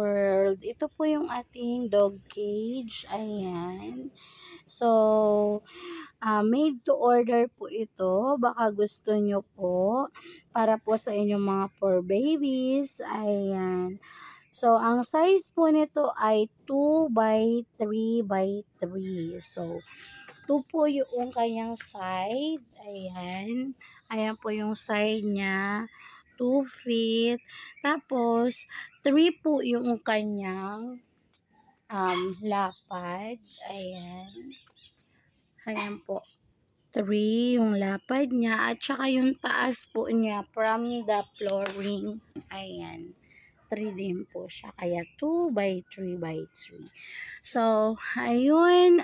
world. Ito po yung ating dog cage. Ayan. So, made to order po ito. Baka gusto nyo po para po sa inyong mga fur babies. Ayan. So, ang size po nito ay 2 by 3 by 3. So, 2 po yung kanyang side. Ayan. Ayan po yung side niya. 2 feet. Tapos, 3 po yung kanyang lapad. Ayan. Ayan po. 3 yung lapad niya. At saka yung taas po niya from the flooring. Ayan. 3 din po siya. Kaya 2 by 3 by 3. So, ayun.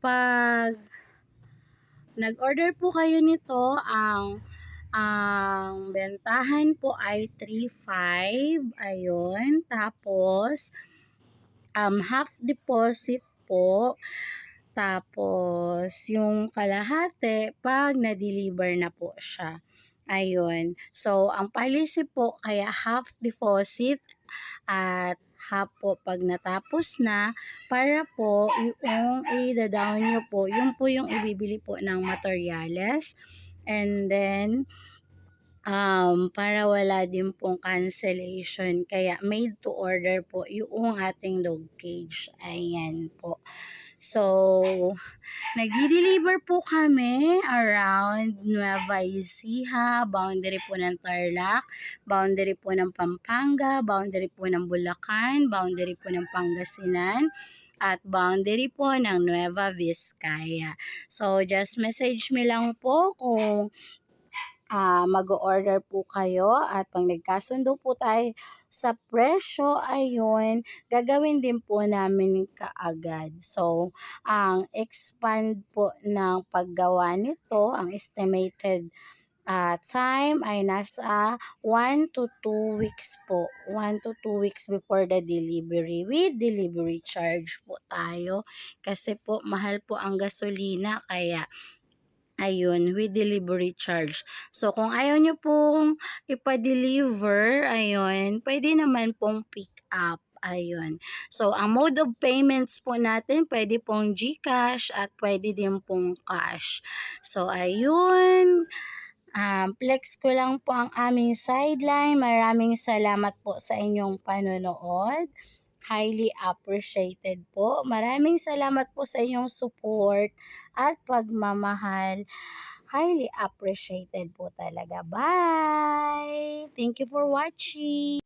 Pag nag-order po kayo nito, ang bentahan po ay 3.5. Ayun. Tapos, half deposit po. Tapos, yung kalahati, pag na-deliver na po siya. Ayun. So, ang policy po, kaya half deposit at half po pag natapos na, para po yung i-down nyo po, yun po yung ibibili po ng materyales. And then, para wala din pong cancellation. Kaya made to order po yung ating dog cage. Ayan po. So, nagdi-deliver po kami around Nueva Ecija, boundary po ng Tarlac, boundary po ng Pampanga, boundary po ng Bulacan, boundary po ng Pangasinan, at boundary po ng Nueva Vizcaya. So, just message me lang po kung mag-order po kayo at pag nagkasundo po tayo sa presyo, ayun, gagawin din po namin kaagad. So, ang expand po ng paggawa nito, ang estimated time ay nasa 1 to 2 weeks po. 1 to 2 weeks before the delivery. With delivery charge po tayo. Kasi po, mahal po ang gasolina. Kaya, ayun, with delivery charge. So, kung ayaw nyo pong ipa-deliver, ayun, pwede naman pong pick up. Ayun. So, ang mode of payments po natin, pwede pong GCash at pwede din pong cash. So, ayun. Flex ko lang po ang aming sideline. Maraming salamat po sa inyong panonood. Highly appreciated po. Maraming salamat po sa inyong support at pagmamahal. Highly appreciated po talaga. Bye! Thank you for watching.